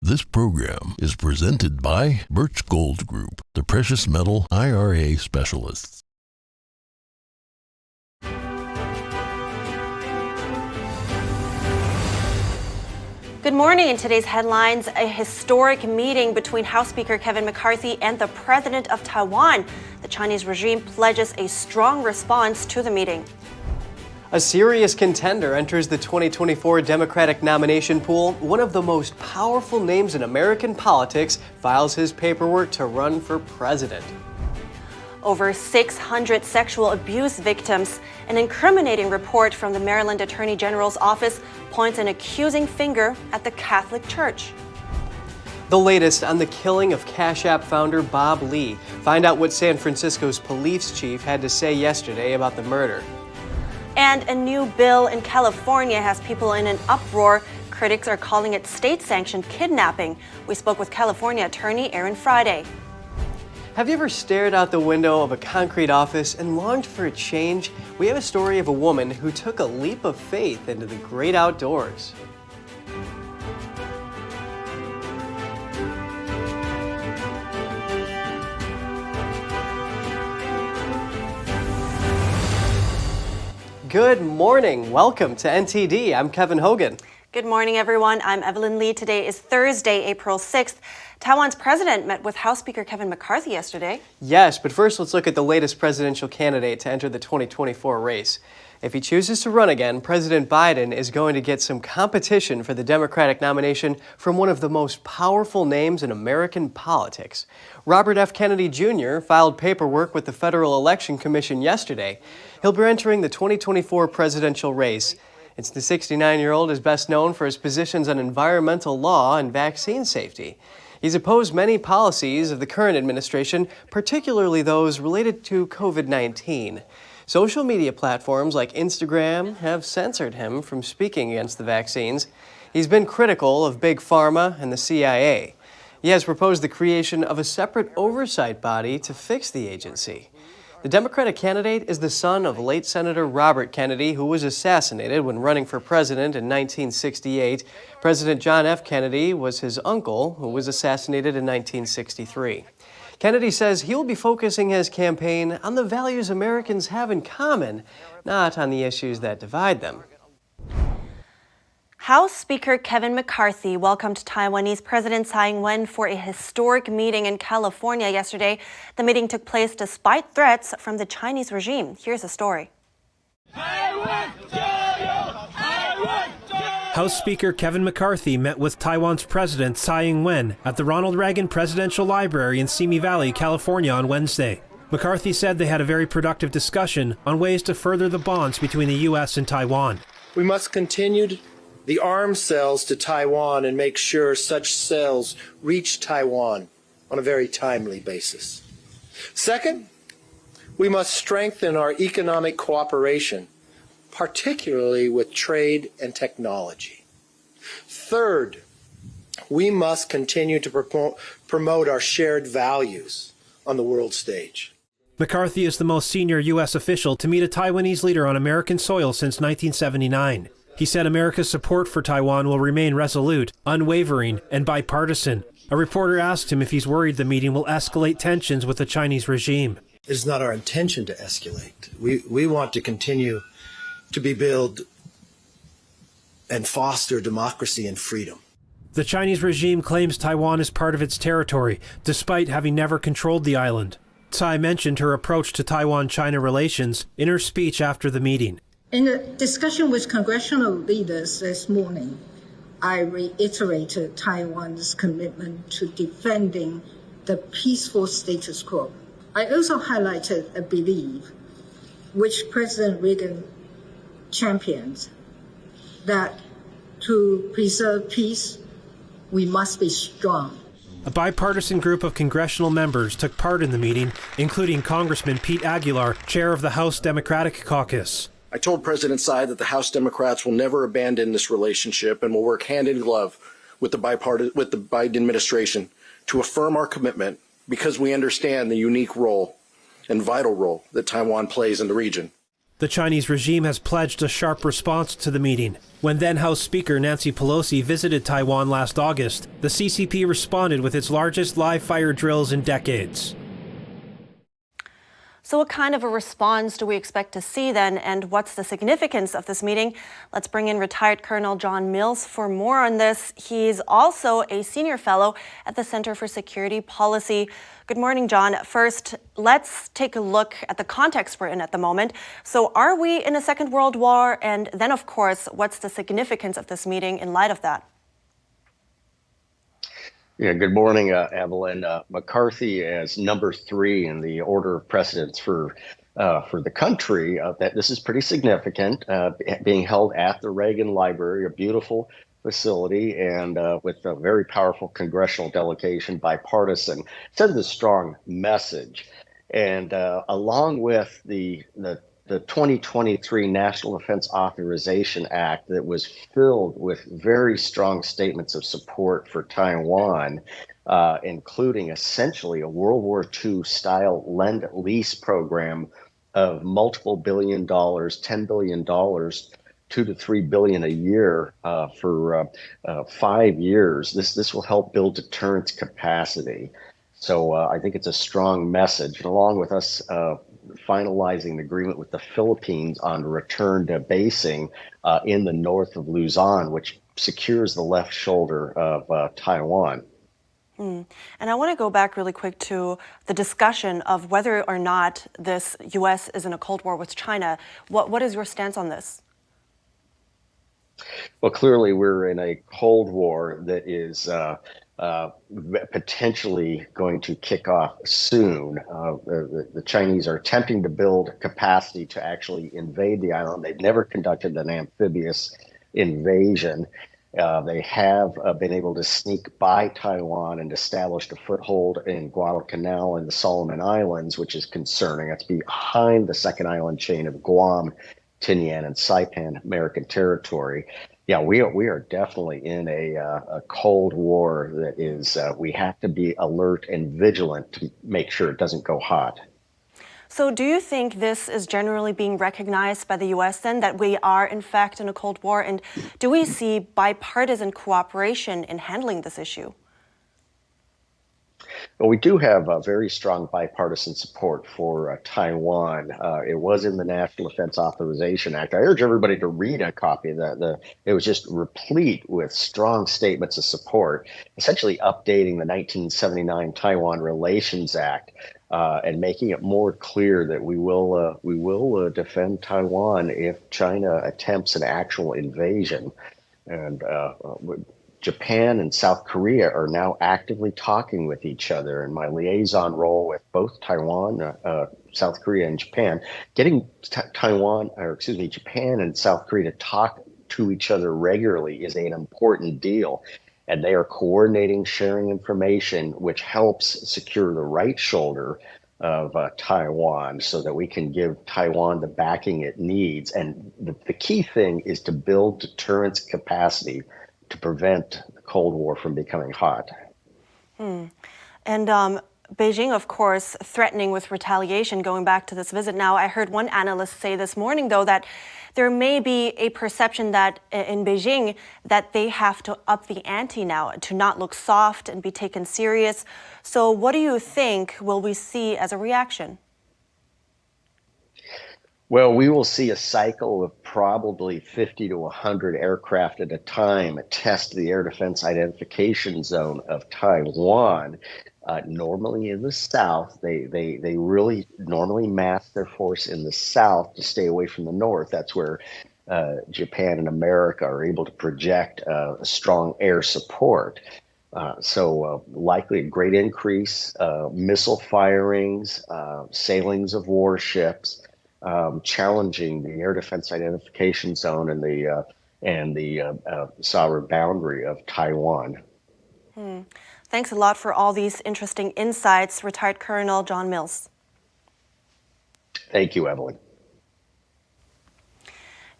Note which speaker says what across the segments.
Speaker 1: This program is presented by Birch Gold Group, the precious metal IRA specialists.
Speaker 2: Good morning. In today's headlines, a historic meeting between House Speaker Kevin McCarthy and the President of Taiwan. The Chinese regime pledges a strong response to the meeting.
Speaker 3: A serious contender enters the 2024 Democratic nomination pool. One of the most powerful names in American politics files his paperwork to run for president.
Speaker 2: Over 600 sexual abuse victims. An incriminating report from the Maryland Attorney General's office points an accusing finger at the Catholic Church.
Speaker 3: The latest on the killing of Cash App founder Bob Lee. Find out what San Francisco's police chief had to say yesterday about the murder.
Speaker 2: And a new bill in California has people in an uproar. Critics are calling it state-sanctioned kidnapping. We spoke with California attorney Aaron Friday.
Speaker 3: Have you ever stared out the window of a concrete office and longed for a change? We have a story of a woman who took a leap of faith into the great outdoors. Good morning. Welcome to NTD. I'm Kevin Hogan.
Speaker 2: Good morning, everyone. I'm Evelyn Lee. Today is Thursday, April 6th. Taiwan's president met with House Speaker Kevin McCarthy yesterday.
Speaker 3: Yes, but first let's look at the latest presidential candidate to enter the 2024 race. If he chooses to run again, President Biden is going to get some competition for the Democratic nomination from one of the most powerful names in American politics. Robert F. Kennedy Jr. filed paperwork with the Federal Election Commission yesterday. He'll be entering the 2024 presidential race. The 69-year-old is best known for his positions on environmental law and vaccine safety. He's opposed many policies of the current administration, particularly those related to COVID-19. Social media platforms like Instagram have censored him from speaking against the vaccines. He's been critical of Big Pharma and the CIA. He has proposed the creation of a separate oversight body to fix the agency. The Democratic candidate is the son of late Senator Robert Kennedy, who was assassinated when running for president in 1968. President John F. Kennedy was his uncle, who was assassinated in 1963. Kennedy says he will be focusing his campaign on the values Americans have in common, not on the issues that divide them.
Speaker 2: House Speaker Kevin McCarthy welcomed Taiwanese President Tsai for a historic meeting in California yesterday. The meeting took place despite threats from the Chinese regime. Here's the story.
Speaker 4: House Speaker Kevin McCarthy met with Taiwan's President Tsai at the Ronald Reagan Presidential Library in Simi Valley, California on Wednesday. McCarthy said they had a very productive discussion on ways to further the bonds between the U.S. and Taiwan.
Speaker 5: We must continue the arms sales to Taiwan and make sure such sales reach Taiwan on a very timely basis. Second, we must strengthen our economic cooperation, particularly with trade and technology. Third, we must continue to promote our shared values on the world stage.
Speaker 4: McCarthy is the most senior U.S. official to meet a Taiwanese leader on American soil since 1979. He said America's support for Taiwan will remain resolute, unwavering, and bipartisan. A reporter asked him if he's worried the meeting will escalate tensions with the Chinese regime.
Speaker 5: It is not our intention to escalate. We want to continue to build and foster democracy and freedom.
Speaker 4: The Chinese regime claims Taiwan is part of its territory, despite having never controlled the island. Tsai mentioned her approach to Taiwan-China relations in her speech after the meeting.
Speaker 6: In a discussion with congressional leaders this morning, I reiterated Taiwan's commitment to defending the peaceful status quo. I also highlighted a belief, which President Reagan championed, that to preserve peace, we must be strong.
Speaker 4: A bipartisan group of congressional members took part in the meeting, including Congressman Pete Aguilar, chair of the House Democratic Caucus.
Speaker 7: I told President Tsai that the House Democrats will never abandon this relationship and will work hand in glove with the Biden administration to affirm our commitment because we understand the unique role and vital role that Taiwan plays in the region.
Speaker 4: The Chinese regime has pledged a sharp response to the meeting. When then House Speaker Nancy Pelosi visited Taiwan last August, the CCP responded with its largest live fire drills in decades.
Speaker 2: So what kind of a response do we expect to see then, and what's the significance of this meeting? Let's bring in retired Colonel John Mills for more on this. He's also a senior fellow at the Center for Security Policy. Good morning, John. First, let's take a look at the context we're in at the moment. So are we in a second world war? And then, of course, what's the significance of this meeting in light of that?
Speaker 8: Yeah, good morning, Evelyn. McCarthy as number 3 in the order of precedence for the country. That this is pretty significant. Being held at the Reagan Library, a beautiful facility, and with a very powerful congressional delegation, bipartisan, sends a strong message. And along with the 2023 National Defense Authorization Act that was filled with very strong statements of support for Taiwan, including essentially a World War II style lend-lease program of multiple $billion, $10 billion, $2 to $3 billion a year for 5 years. This will help build deterrence capacity. So I think it's a strong message. And along with us finalizing the agreement with the Philippines on return to basing in the north of Luzon, which secures the left shoulder of Taiwan.
Speaker 2: And I want to go back really quick to the discussion of whether or not this U.S. is in a Cold War with China. What is your stance on this?
Speaker 8: Well, clearly we're in a Cold War that is potentially going to kick off soon. The Chinese are attempting to build capacity to actually invade the island. They've never conducted an amphibious invasion. They have been able to sneak by Taiwan and established a foothold in Guadalcanal and the Solomon Islands, which is concerning. It's behind the second island chain of Guam, Tinian, and Saipan American territory. Yeah, we are definitely in a Cold War that is, we have to be alert and vigilant to make sure it doesn't go hot.
Speaker 2: So do you think this is generally being recognized by the U.S. then, that we are in fact in a Cold War? And do we see bipartisan cooperation in handling this issue?
Speaker 8: Well, we do have very strong bipartisan support for Taiwan. It was in the National Defense Authorization Act. I urge everybody to read a copy of that. It was just replete with strong statements of support, essentially updating the 1979 Taiwan Relations Act and making it more clear that we will defend Taiwan if China attempts an actual invasion. And Japan and South Korea are now actively talking with each other, and my liaison role with both Taiwan, South Korea, and Japan, getting Japan and South Korea to talk to each other regularly is an important deal. And they are coordinating, sharing information, which helps secure the right shoulder of Taiwan so that we can give Taiwan the backing it needs. And the key thing is to build deterrence capacity to prevent the Cold War from becoming hot.
Speaker 2: And Beijing, of course, threatening with retaliation going back to this visit. Now, I heard one analyst say this morning, though, that there may be a perception that in Beijing that they have to up the ante now to not look soft and be taken serious. So what do you think will we see as a reaction?
Speaker 8: Well, we will see a cycle of probably 50 to 100 aircraft at a time test the air defense identification zone of Taiwan. Normally in the south, they really normally mass their force in the south to stay away from the north. That's where Japan and America are able to project a strong air support. So likely a great increase, missile firings, sailings of warships, challenging the air defense identification zone and the sovereign boundary of Taiwan.
Speaker 2: Thanks a lot for all these interesting insights, retired Colonel John Mills.
Speaker 8: Thank you, Evelyn.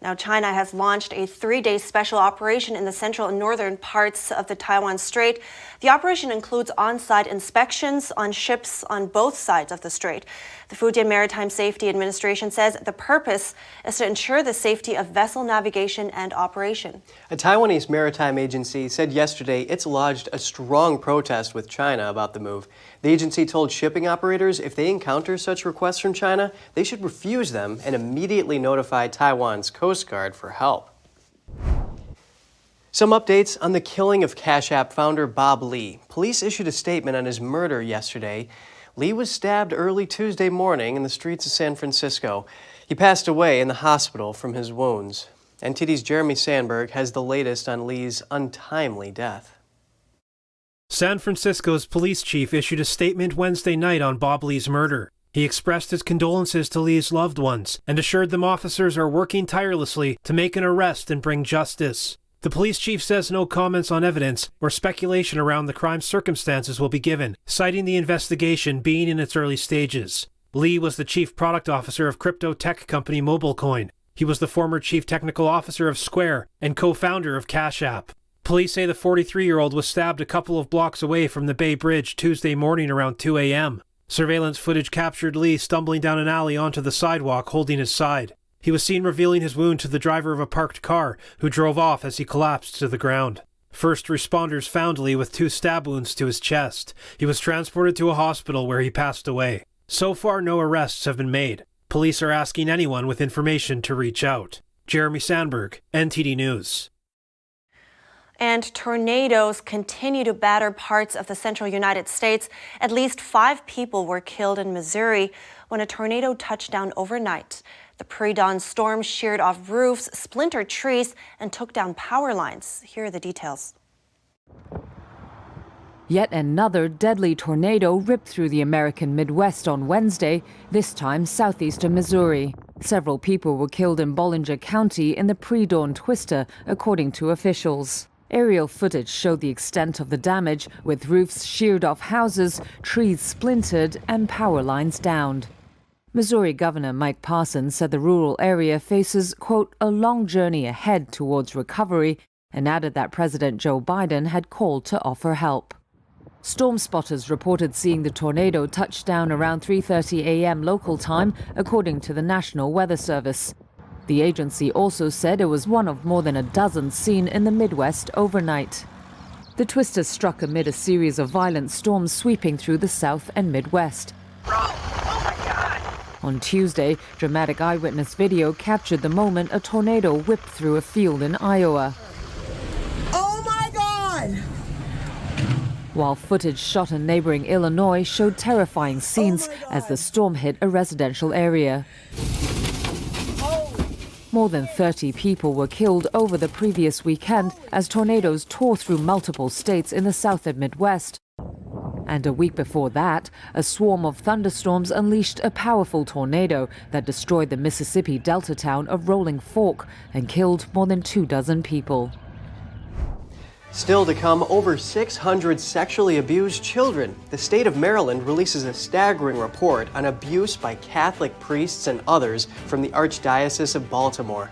Speaker 2: Now, China has launched a 3-day special operation in the central and northern parts of the Taiwan Strait. The operation includes on-site inspections on ships on both sides of the strait. The Fujian Maritime Safety Administration says the purpose is to ensure the safety of vessel navigation and operation.
Speaker 3: A Taiwanese maritime agency said yesterday it's lodged a strong protest with China about the move. The agency told shipping operators if they encounter such requests from China, they should refuse them and immediately notify Taiwan's Coast Guard for help. Some updates on the killing of Cash App founder Bob Lee. Police issued a statement on his murder yesterday. Lee was stabbed early Tuesday morning in the streets of San Francisco. He passed away in the hospital from his wounds. NTD's Jeremy Sandberg has the latest on Lee's untimely death.
Speaker 4: San Francisco's police chief issued a statement Wednesday night on Bob Lee's murder. He expressed his condolences to Lee's loved ones and assured them officers are working tirelessly to make an arrest and bring justice. The police chief says no comments on evidence or speculation around the crime's circumstances will be given, citing the investigation being in its early stages. Lee was the chief product officer of crypto tech company MobileCoin. He was the former chief technical officer of Square and co-founder of Cash App. Police say the 43-year-old was stabbed a couple of blocks away from the Bay Bridge Tuesday morning around 2 a.m. Surveillance footage captured Lee stumbling down an alley onto the sidewalk holding his side. He was seen revealing his wound to the driver of a parked car, who drove off as he collapsed to the ground. First responders found Lee with 2 stab wounds to his chest. He was transported to a hospital where he passed away. So far, no arrests have been made. Police are asking anyone with information to reach out. Jeremy Sandberg, NTD News.
Speaker 2: And tornadoes continue to batter parts of the central United States. At least 5 people were killed in Missouri when a tornado touched down overnight. The pre-dawn storm sheared off roofs, splintered trees, and took down power lines. Here are the details.
Speaker 9: Yet another deadly tornado ripped through the American Midwest on Wednesday, this time southeastern Missouri. Several people were killed in Bollinger County in the pre-dawn twister, according to officials. Aerial footage showed the extent of the damage, with roofs sheared off houses, trees splintered, and power lines downed. Missouri Governor Mike Parson said the rural area faces, quote, a long journey ahead towards recovery, and added that President Joe Biden had called to offer help. Storm spotters reported seeing the tornado touch down around 3:30 a.m. local time, according to the National Weather Service. The agency also said it was one of more than a dozen seen in the Midwest overnight. The twister struck amid a series of violent storms sweeping through the South and Midwest. On Tuesday, dramatic eyewitness video captured the moment a tornado whipped through a field in Iowa.
Speaker 10: Oh my God!
Speaker 9: While footage shot in neighboring Illinois showed terrifying scenes as the storm hit a residential area. More than 30 people were killed over the previous weekend as tornadoes tore through multiple states in the South and Midwest. And a week before that, a swarm of thunderstorms unleashed a powerful tornado that destroyed the Mississippi Delta town of Rolling Fork and killed more than 24 people.
Speaker 3: Still to come, over 600 sexually abused children. The state of Maryland releases a staggering report on abuse by Catholic priests and others from the Archdiocese of Baltimore.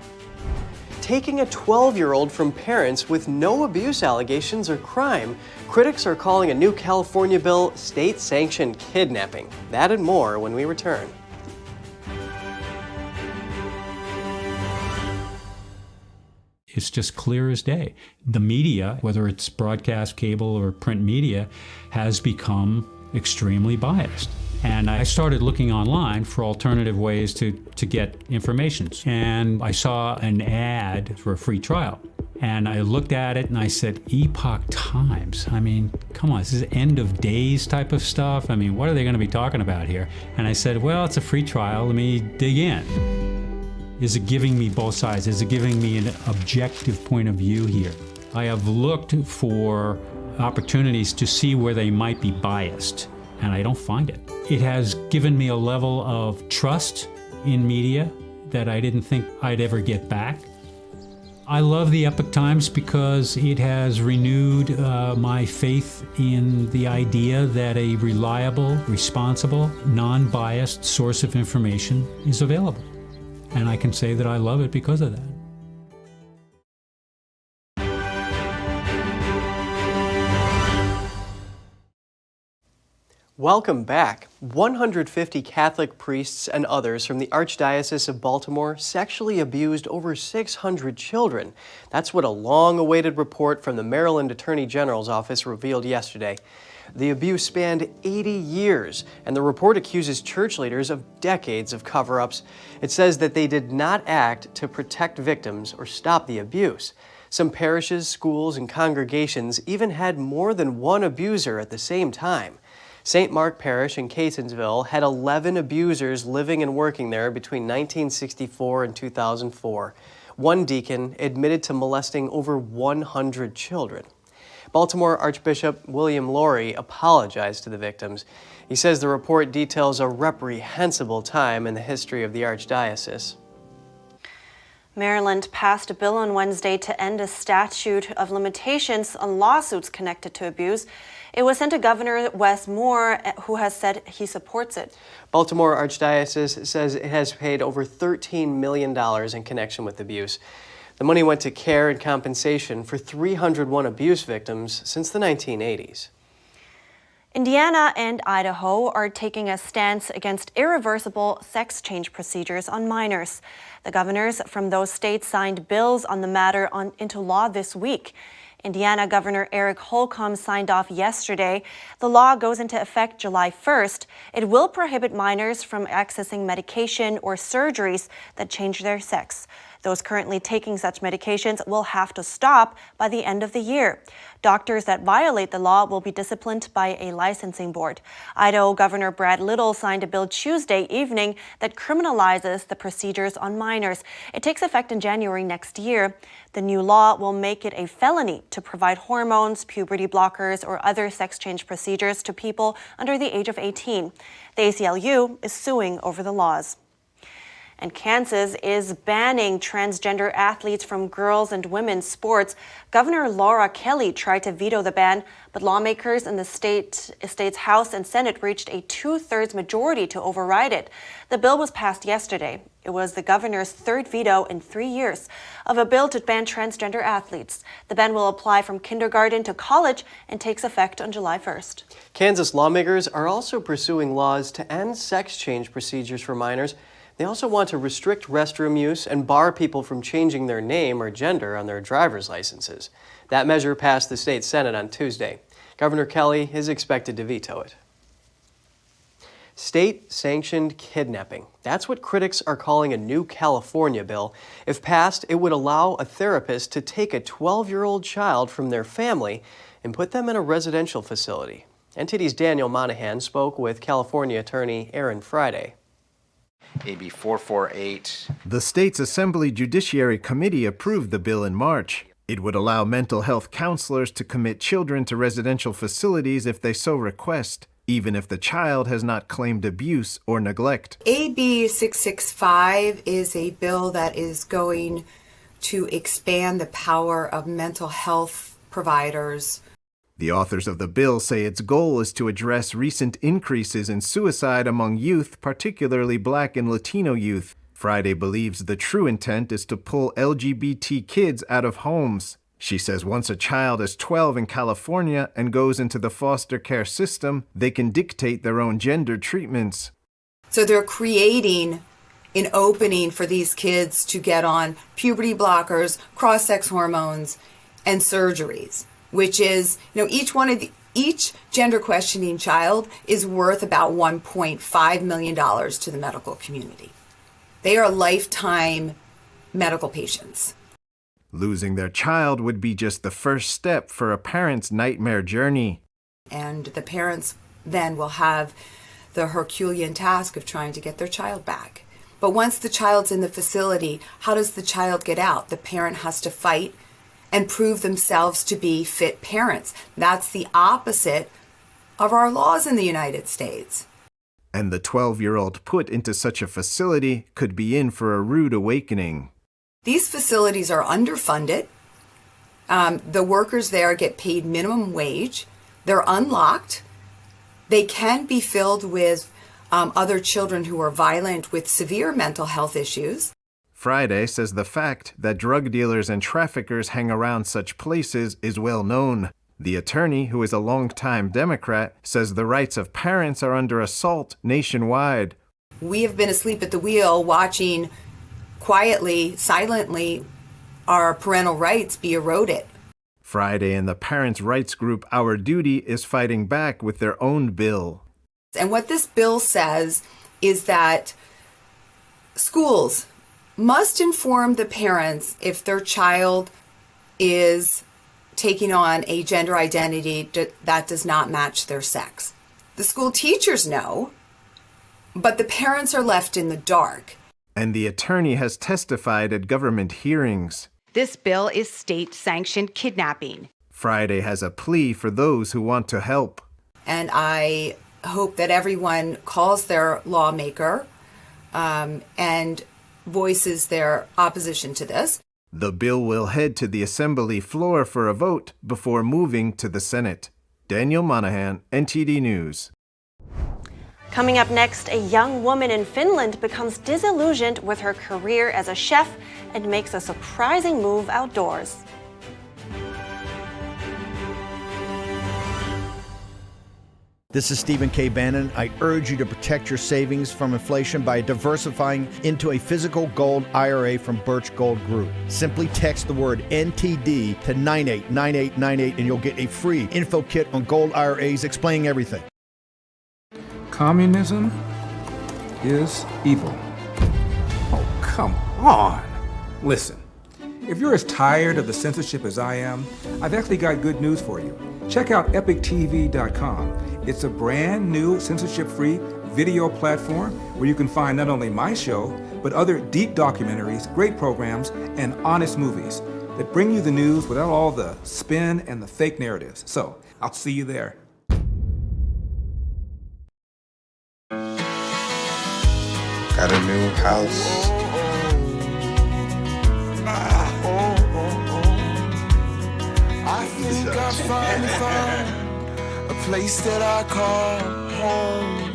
Speaker 3: Taking a 12-year-old from parents with no abuse allegations or crime, critics are calling a new California bill state-sanctioned kidnapping. That and more when we return.
Speaker 11: It's just clear as day. The media, whether it's broadcast, cable, or print media, has become extremely biased. And I started looking online for alternative ways to get information. And I saw an ad for a free trial. And I looked at it and I said, Epoch Times. I mean, come on, this is end of days type of stuff. I mean, what are they going to be talking about here? And I said, well, it's a free trial. Let me dig in. Is it giving me both sides? Is it giving me an objective point of view here? I have looked for opportunities to see where they might be biased, and I don't find it. It has given me a level of trust in media that I didn't think I'd ever get back. I love the Epoch Times because it has renewed my faith in the idea that a reliable, responsible, non-biased source of information is available. And I can say that I love it because of that.
Speaker 3: Welcome back. 150 Catholic priests and others from the Archdiocese of Baltimore sexually abused over 600 children. That's what a long-awaited report from the Maryland Attorney General's office revealed yesterday. The abuse spanned 80 years, and the report accuses church leaders of decades of cover-ups. It says that they did not act to protect victims or stop the abuse. Some parishes, schools, and congregations even had more than one abuser at the same time. St. Mark Parish in Catonsville had 11 abusers living and working there between 1964 and 2004. One deacon admitted to molesting over 100 children. Baltimore Archbishop William Laurie apologized to the victims. He says the report details a reprehensible time in the history of the Archdiocese.
Speaker 2: Maryland passed a bill on Wednesday to end a statute of limitations on lawsuits connected to abuse. It was sent to Governor Wes Moore, who has said he supports it.
Speaker 3: Baltimore Archdiocese says it has paid over $13 million in connection with abuse. The money went to care and compensation for 301 abuse victims since the 1980s.
Speaker 2: Indiana and Idaho are taking a stance against irreversible sex change procedures on minors. The governors from those states signed bills on the matter into law this week. Indiana Governor Eric Holcomb signed off yesterday. The law goes into effect July 1st. It will prohibit minors from accessing medication or surgeries that change their sex. Those currently taking such medications will have to stop by the end of the year. Doctors that violate the law will be disciplined by a licensing board. Idaho Governor Brad Little signed a bill Tuesday evening that criminalizes the procedures on minors. It takes effect in January next year. The new law will make it a felony to provide hormones, puberty blockers, or other sex change procedures to people under the age of 18. The ACLU is suing over the laws. And Kansas is banning transgender athletes from girls' and women's sports. Governor Laura Kelly tried to veto the ban, but lawmakers in the state's House and Senate reached a 2/3 majority to override it. The bill was passed yesterday. It was the governor's third veto in 3 years of a bill to ban transgender athletes. The ban will apply from kindergarten to college and takes effect on July 1st.
Speaker 3: Kansas lawmakers are also pursuing laws to end sex change procedures for minors. They also want to restrict restroom use and bar people from changing their name or gender on their driver's licenses. That measure passed the state Senate on Tuesday. Governor Kelly is expected to veto it. State-sanctioned kidnapping. That's what critics are calling a new California bill. If passed, it would allow a therapist to take a 12-year-old child from their family and put them in a residential facility. NTD's Daniel Monahan spoke with California attorney Aaron Friday.
Speaker 12: AB 448.
Speaker 13: The state's Assembly Judiciary Committee approved the bill in March. It would allow mental health counselors to commit children to residential facilities if they so request, even if the child has not claimed abuse or neglect.
Speaker 14: AB 665 is a bill that is going to expand the power of mental health providers.
Speaker 13: The authors of the bill say its goal is to address recent increases in suicide among youth, particularly Black and Latino youth. Friday believes the true intent is to pull LGBT kids out of homes. She says once a child is 12 in California and goes into the foster care system, they can dictate their own gender treatments.
Speaker 14: So they're creating an opening for these kids to get on puberty blockers, cross-sex hormones, and surgeries, which is, each gender questioning child is worth about $1.5 million to the medical community. They are lifetime medical patients.
Speaker 13: Losing their child would be just the first step for a parent's nightmare journey.
Speaker 14: And the parents then will have the Herculean task of trying to get their child back. But once the child's in the facility, how does the child get out? The parent has to fight and prove themselves to be fit parents. That's the opposite of our laws in the United States.
Speaker 13: And the 12-year-old put into such a facility could be in for a rude awakening.
Speaker 14: These facilities are underfunded. The workers there get paid minimum wage. They're unlocked. They can be filled with other children who are violent with severe mental health issues.
Speaker 13: Friday says the fact that drug dealers and traffickers hang around such places is well known. The attorney, who is a longtime Democrat, says the rights of parents are under assault nationwide.
Speaker 14: We have been asleep at the wheel watching quietly, silently, our parental rights be eroded.
Speaker 13: Friday, and the parents' rights group Our Duty is fighting back with their own bill.
Speaker 14: And what this bill says is that schools must inform the parents if their child is taking on a gender identity that does not match their sex. The school teachers know, but the parents are left in the dark.
Speaker 13: And the attorney has testified at government hearings.
Speaker 15: This bill is state-sanctioned kidnapping.
Speaker 13: Friday has a plea for those who want to help.
Speaker 14: And I hope that everyone calls their lawmaker and voices their opposition to this.
Speaker 13: The bill will head to the Assembly floor for a vote before moving to the Senate. Daniel Monahan, NTD News.
Speaker 2: Coming up next, a young woman in Finland becomes disillusioned with her career as a chef and makes a surprising move outdoors.
Speaker 16: This is Stephen K. Bannon. I urge you to protect your savings from inflation by diversifying into a physical gold IRA from Birch Gold Group. Simply text the word NTD to 989898 and you'll get a free info kit on gold IRAs explaining everything.
Speaker 17: Communism is evil. Oh, come on. Listen, if you're as tired of the censorship as I am, I've actually got good news for you. Check out epictv.com. It's a brand new censorship-free video platform where you can find not only my show, but other deep documentaries, great programs, and honest movies that bring you the news without all the spin and the fake narratives. So, I'll see you there.
Speaker 12: Got a new house.
Speaker 18: I think I finally found a place that I call home.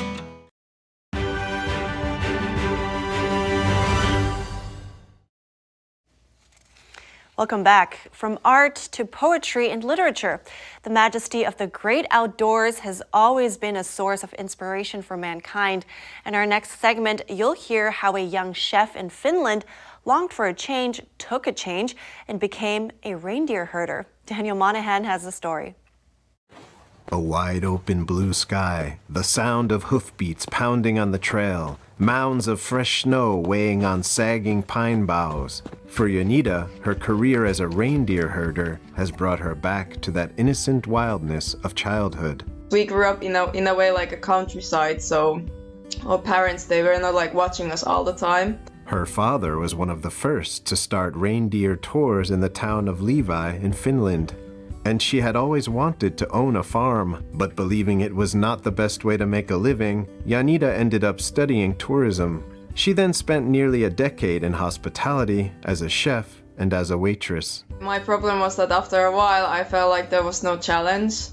Speaker 2: Welcome back. From art to poetry and literature, the majesty of the great outdoors has always been a source of inspiration for mankind. In our next segment, you'll hear how a young chef in Finland longed for a change, took a change, and became a reindeer herder. Daniel Monahan has the story.
Speaker 13: A wide open blue sky, the sound of hoofbeats pounding on the trail, mounds of fresh snow weighing on sagging pine boughs. For Janita, her career as a reindeer herder has brought her back to that innocent wildness of childhood.
Speaker 19: We grew up in a way like a countryside, so our parents, they were not like watching us all the time.
Speaker 13: Her father was one of the first to start reindeer tours in the town of Levi in Finland. And she had always wanted to own a farm, but believing it was not the best way to make a living, Janita ended up studying tourism. She then spent nearly a decade in hospitality as a chef and as a waitress.
Speaker 19: My problem was that after a while I felt like there was no challenge,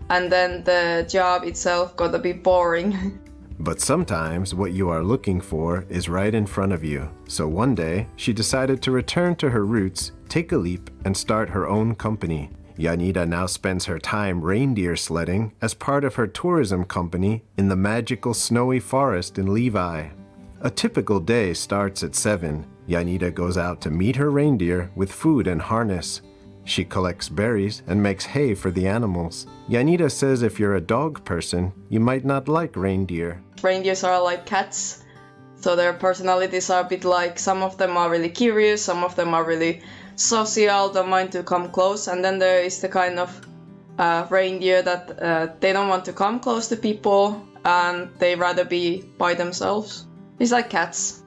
Speaker 19: and then the job itself got a bit boring.
Speaker 13: But sometimes what you are looking for is right in front of you. So one day, she decided to return to her roots, take a leap, and start her own company. Janita now spends her time reindeer sledding as part of her tourism company in the magical snowy forest in Levi. A typical day starts at 7. Janita goes out to meet her reindeer with food and harness. She collects berries and makes hay for the animals. Janita says if you're a dog person, you might not like reindeer.
Speaker 19: Reindeers are like cats, so their personalities are a bit like, some of them are really curious, some of them are really social, don't mind to come close, and then there is the kind of reindeer that they don't want to come close to people and they rather be by themselves. It's like cats.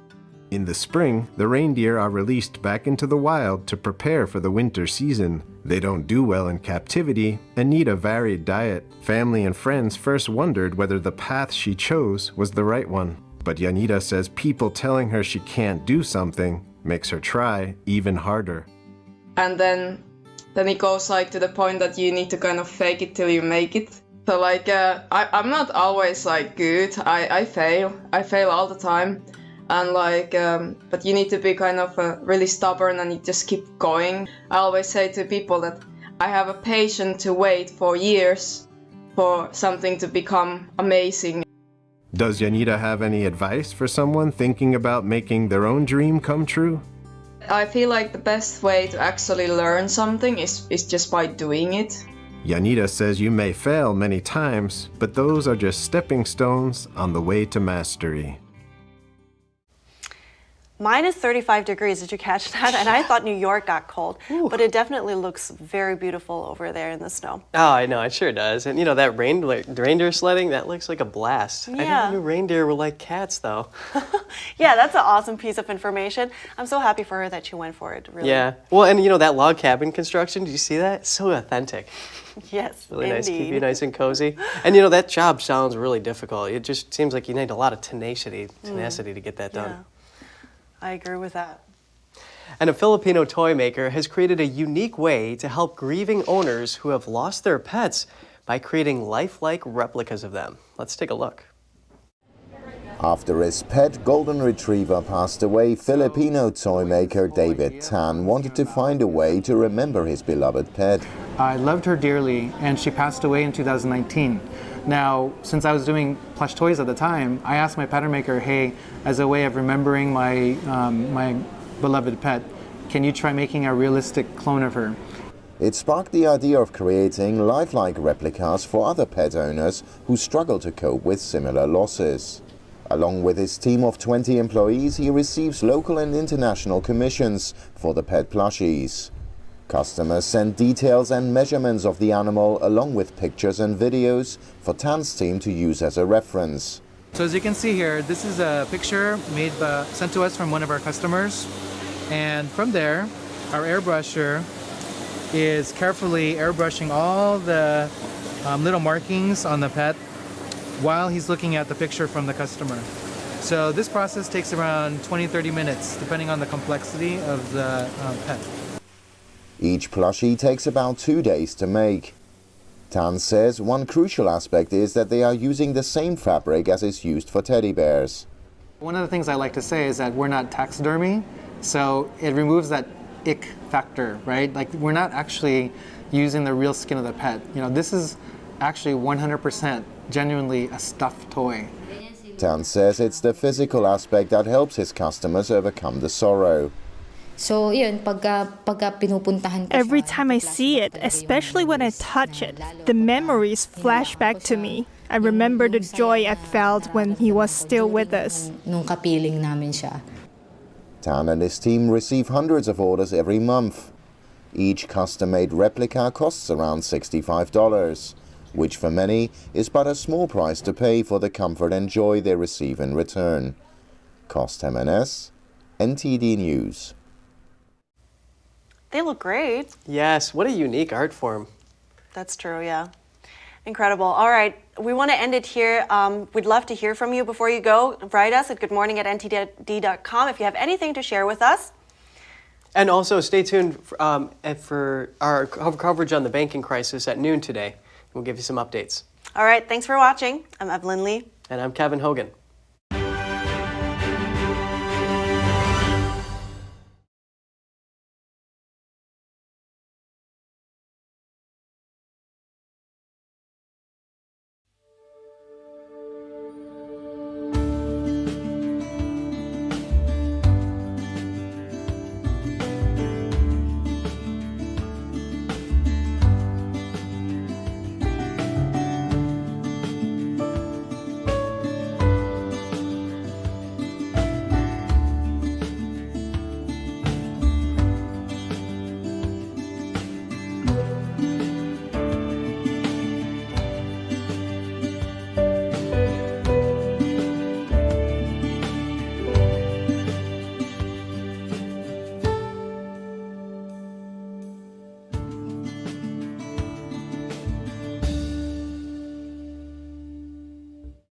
Speaker 13: In the spring, the reindeer are released back into the wild to prepare for the winter season. They don't do well in captivity and need a varied diet. Family and friends first wondered whether the path she chose was the right one. But Janita says people telling her she can't do something makes her try even harder.
Speaker 19: And then it goes like to the point that you need to kind of fake it till you make it. So like I'm not always like good. I fail all the time, and like but you need to be kind of really stubborn and you just keep going. I always say to people that I have a patience to wait for years for something to become amazing.
Speaker 13: Does Yanita have any advice for someone thinking about making their own dream come true?
Speaker 19: I feel like the best way to actually learn something is just by doing it.
Speaker 13: Yanita says you may fail many times, but those are just stepping stones on the way to mastery.
Speaker 2: Minus 35 degrees, did you catch that? And I thought New York got cold, but it definitely looks very beautiful over there in the snow.
Speaker 3: Oh, I know, it sure does. And you know, that reindeer sledding, that looks like a blast.
Speaker 2: Yeah.
Speaker 3: I never knew reindeer were like cats, though.
Speaker 2: Yeah, that's an awesome piece of information. I'm so happy for her that she went for it, really.
Speaker 3: Yeah. Well, and you know, that log cabin construction, did you see that? It's so authentic.
Speaker 2: Yes,
Speaker 3: Really
Speaker 2: indeed.
Speaker 3: nice, keep you nice and cozy. And you know, that job sounds really difficult. It just seems like you need a lot of tenacity to get that done.
Speaker 2: Yeah. I agree with that.
Speaker 3: And a Filipino toy maker has created a unique way to help grieving owners who have lost their pets by creating lifelike replicas of them. Let's take a look.
Speaker 20: After his pet golden retriever passed away, Filipino toy maker David Tan wanted to find a way to remember his beloved pet.
Speaker 21: I loved her dearly, and she passed away in 2019. Now, since I was doing plush toys at the time, I asked my pattern maker, hey, as a way of remembering my, my beloved pet, can you try making a realistic clone of her?
Speaker 20: It sparked the idea of creating lifelike replicas for other pet owners who struggle to cope with similar losses. Along with his team of 20 employees, he receives local and international commissions for the pet plushies. Customers send details and measurements of the animal along with pictures and videos for Tan's team to use as a reference.
Speaker 21: So as you can see here, this is a picture sent to us from one of our customers. And from there, our airbrusher is carefully airbrushing all the little markings on the pet while he's looking at the picture from the customer. So this process takes around 20-30 minutes, depending on the complexity of the pet.
Speaker 20: Each plushie takes about 2 days to make. Tan says one crucial aspect is that they are using the same fabric as is used for teddy bears.
Speaker 21: One of the things I like to say is that we're not taxidermy, so it removes that ick factor, right? Like, we're not actually using the real skin of the pet. You know, this is actually 100% genuinely a stuffed toy.
Speaker 20: Tan says it's the physical aspect that helps his customers overcome the sorrow.
Speaker 22: So, yun, pagka pinupuntahan ko
Speaker 23: Every time I see it, especially when I touch it, the memories flash back to me. I remember the joy I felt when he was still with us.
Speaker 22: Nung kapiling namin siya.
Speaker 20: Tan and his team receive hundreds of orders every month. Each custom-made replica costs around $65, which for many is but a small price to pay for the comfort and joy they receive in return. Cost MNS, NTD News.
Speaker 2: They look great.
Speaker 3: Yes, what a unique art form.
Speaker 2: That's true, yeah. Incredible. All right, we want to end it here. We'd love to hear from you before you go. Write us at goodmorning@ntd.com if you have anything to share with us.
Speaker 3: And also stay tuned for our coverage on the banking crisis at noon today. We'll give you some updates.
Speaker 2: All right, thanks for watching. I'm Evelyn Lee.
Speaker 3: And I'm Kevin Hogan.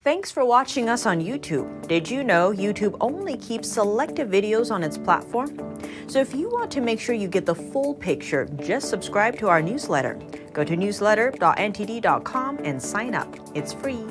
Speaker 24: Thanks for watching us on YouTube. Did you know YouTube only keeps selective videos on its platform? So if you want to make sure you get the full picture, just subscribe to our newsletter. Go to newsletter.ntd.com and sign up. It's free.